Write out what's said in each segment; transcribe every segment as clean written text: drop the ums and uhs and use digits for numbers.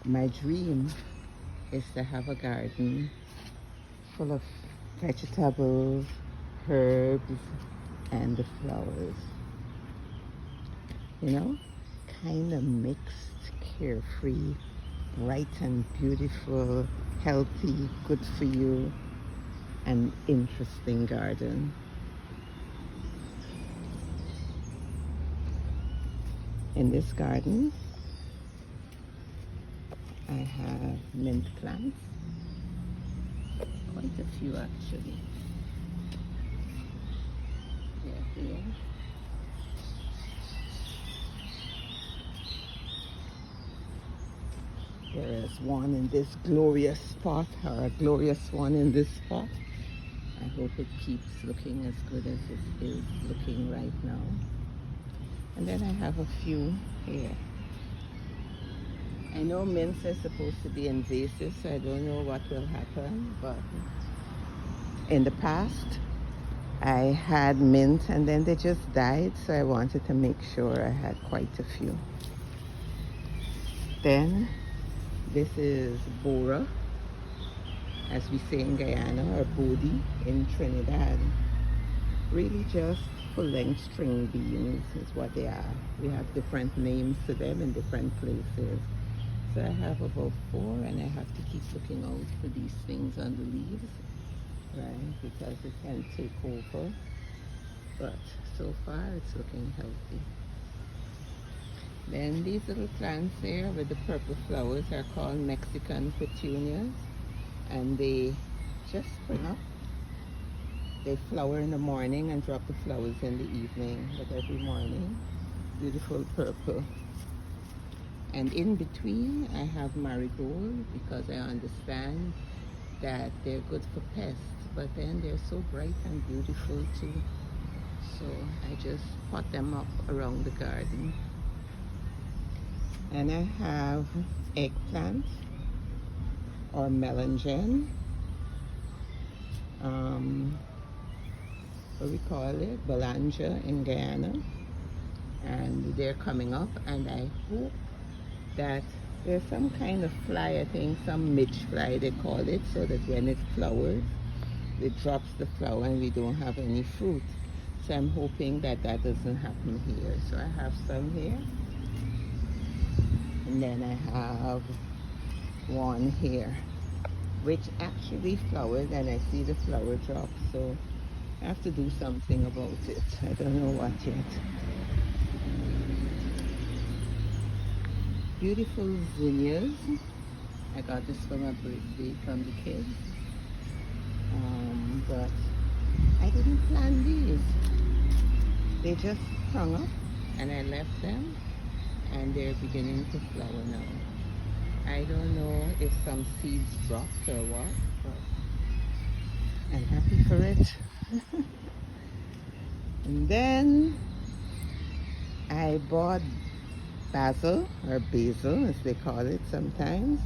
My dream is to have a garden full of vegetables, herbs, and the flowers. You know, kind of mixed, carefree, bright and beautiful, healthy, good for you, and interesting garden. In this garden, I have mint plants, quite a few actually. Here. There is one in this glorious spot, or a glorious one in this spot. I hope it keeps looking as good as it is looking right now. And then I have a few here. I know mints are supposed to be invasive, so I don't know what will happen, but in the past I had mint and then they just died, so I wanted to make sure I had quite a few. Then this is Bora, as we say in Guyana, or Bodhi in Trinidad. Really just full-length string beans is what they are. We have different names to them in different places. So I have about 4, and I have to keep looking out for these things on the leaves, right? Because it can take over. But so far it's looking healthy. Then these little plants here with the purple flowers are called Mexican petunias, and they just spring up. They flower in the morning and drop the flowers in the evening, but every morning, beautiful purple. And in between, I have marigold because I understand that they're good for pests, but then they're so bright and beautiful too. So I just pot them up around the garden. And I have eggplant or melangen. What we call it, Balanja in Guyana. And they're coming up, and I hope that there's some kind of fly, I think some midge fly they call it, so that when it flowers, it drops the flower and we don't have any fruit. So I'm hoping that that doesn't happen here. So I have some here. And then I have one here, which actually flowered, and I see the flower drop. So I have to do something about it. I don't know what yet. Beautiful zinnias. I got this for my birthday from the kids. But I didn't plant these. They just sprung up and I left them, and they're beginning to flower now. I don't know if some seeds dropped or what, but I'm happy for it. And then I bought basil, or basil as they call it sometimes,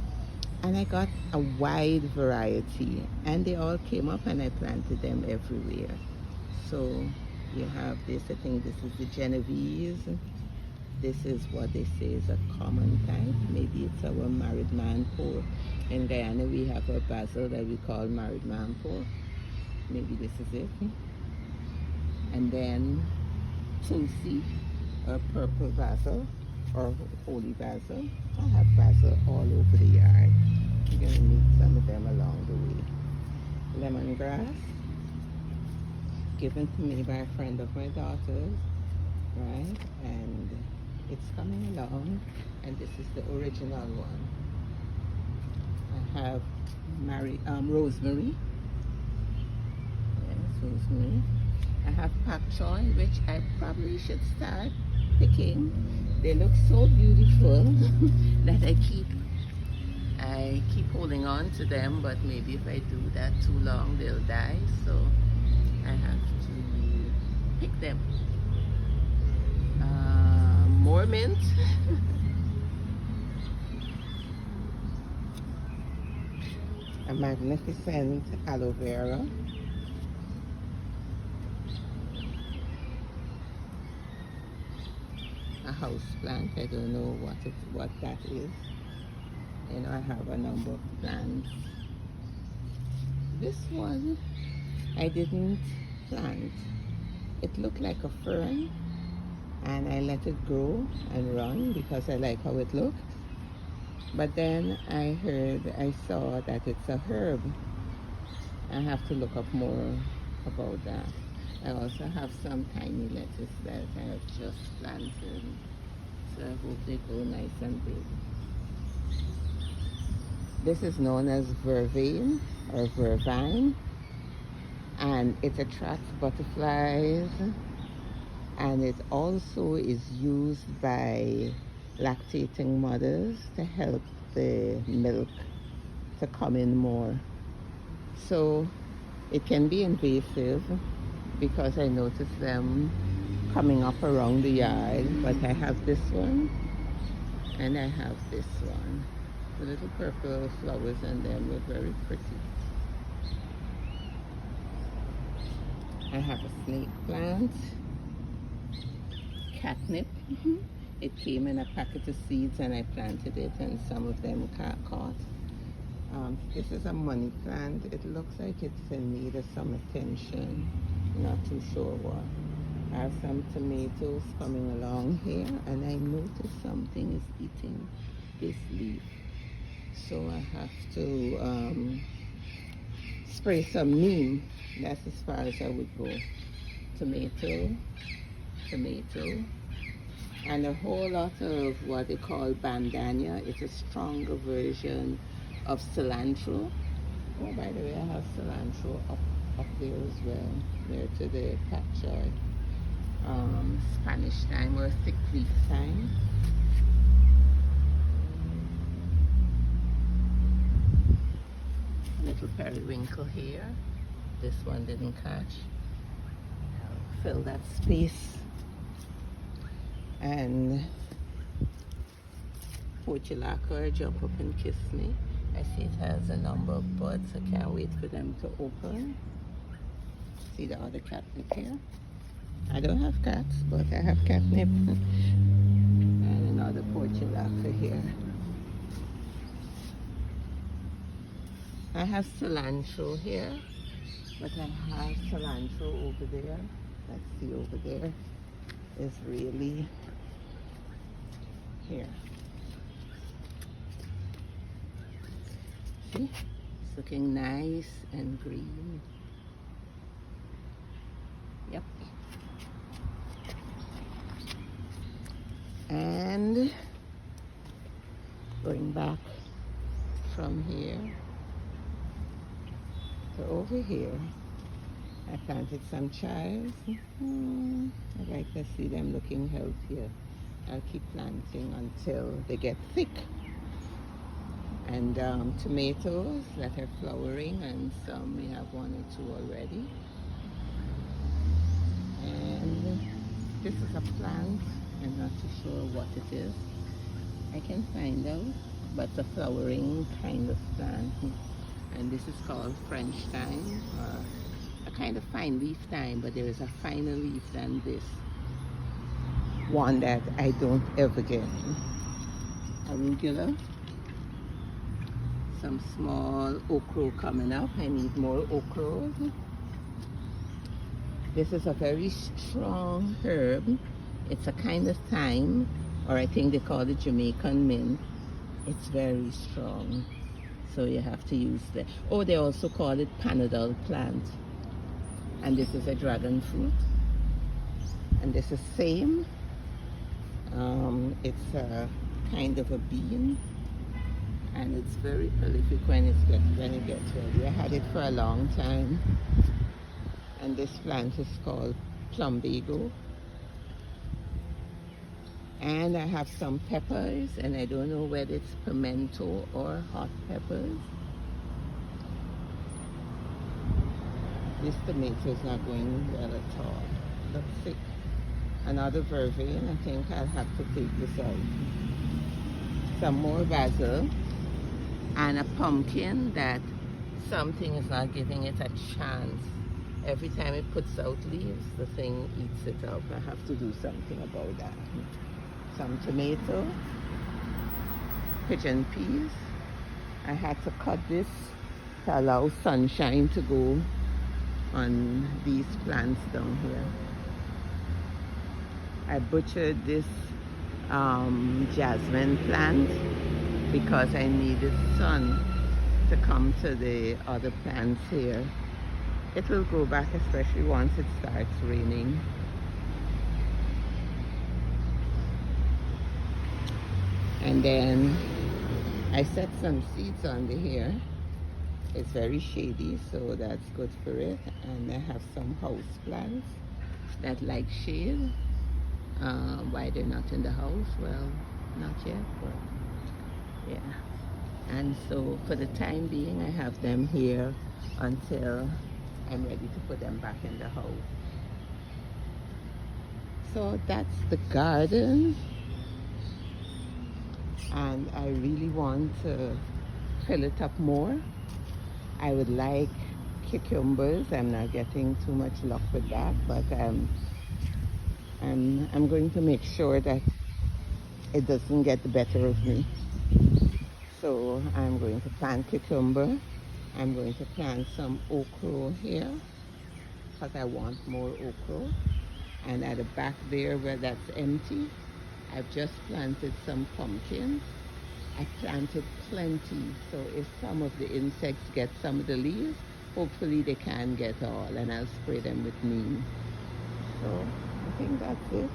and I got a wide variety, and they all came up and I planted them everywhere. So you have this, I think this is the Genovese. This is what they say is a common type. Maybe it's our married man pork. In Guyana we have a basil that we call married man pork. Maybe this is it. And then tulsi, or purple basil, or holy basil. I have basil all over the yard. You're gonna meet some of them along the way. Lemongrass, given to me by a friend of my daughter's, right? And it's coming along, and this is the original one. I have rosemary. Yes, rosemary. I have pak choy, which I probably should start picking. They look so beautiful that I keep holding on to them, but maybe if I do that too long, they'll die. So I have to pick them. More mint. A magnificent aloe vera. A house plant. I don't know what that is. You know, I have a number of plants. This one I didn't plant. It looked like a fern, and I let it grow and run because I like how it looked. But then I saw that it's a herb. I have to look up more about that. I also have some tiny lettuce that I have just planted, so I hope they grow nice and big. This is known as vervain or vervine, and it attracts butterflies, and it also is used by lactating mothers to help the milk to come in more. So it can be invasive because I notice them coming up around the yard, but I have this one and I have this one. The little purple flowers on them look very pretty. I have a snake plant, catnip. It came in a packet of seeds and I planted it, and some of them caught. This is a money plant. It looks like it's in need of some attention. Not too sure what. I have some tomatoes coming along here, and I noticed something is eating this leaf. So I have to spray some neem. That's as far as I would go. Tomato, tomato, and a whole lot of what they call bandania. It's a stronger version of cilantro. Oh, by the way, I have cilantro up there as well, near to the pak choy. Spanish thyme or thick leaf thyme. Little periwinkle here. This one didn't catch. I'll fill that space. And portulaca jump up and kiss me. I see it has a number of buds. I can't wait for them to open. See the other catnip here? I don't have cats, but I have catnip. And another portulaca here. I have cilantro here, but I have cilantro over there. Let's see, over there is really here. See? It's looking nice and green. Yep. And going back from here to over here, I planted some chives. I like to see them looking healthier. I'll keep planting until they get thick. And tomatoes that are flowering, and some we have one or two already. And this is a plant. I'm not too sure what it is. I can find out, but it's a flowering kind of plant. And this is called French thyme, a kind of fine leaf thyme, but there is a finer leaf than this one that I don't ever get. Arugula. Some small okra coming up. I need more okra. This is a very strong herb. It's a kind of thyme, or I think they call it Jamaican mint. It's very strong, so you have to use that. Oh, they also call it Panadol plant. And this is a dragon fruit. And this is same. It's a kind of a bean, and it's very prolific when it gets ready. I had it for a long time. And this plant is called plumbago. And I have some peppers, and I don't know whether it's pimento or hot peppers. This tomato is not going well at all. Looks sick. Another vervain. I think I'll have to take this out. Some more basil, and a pumpkin that something is not giving it a chance. Every time it puts out leaves, the thing eats it up. I have to do something about that. Some tomato, pigeon peas, I had to cut this to allow sunshine to go on these plants down here. I butchered this jasmine plant because I needed sun to come to the other plants here. It will grow back, especially once it starts raining. And then I set some seeds under here. It's very shady, so that's good for it. And I have some house plants that like shade. Why they're not in the house? Well, not yet, but yeah. And so for the time being, I have them here until I'm ready to put them back in the house. So that's the garden, and I really want to fill it up more. I would like cucumbers. I'm not getting too much luck with that, but I'm going to make sure that it doesn't get the better of me. So I'm going to plant cucumber. I'm going to plant some okra here because I want more okra. And at the back there where that's empty, I've just planted some pumpkins. I planted plenty, so if some of the insects get some of the leaves, hopefully they can get all, and I'll spray them with neem. So I think that's it.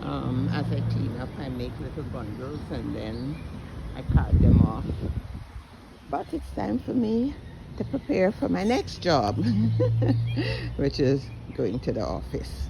As I clean up, I make little bundles and then I cart them off. But it's time for me to prepare for my next job, which is going to the office.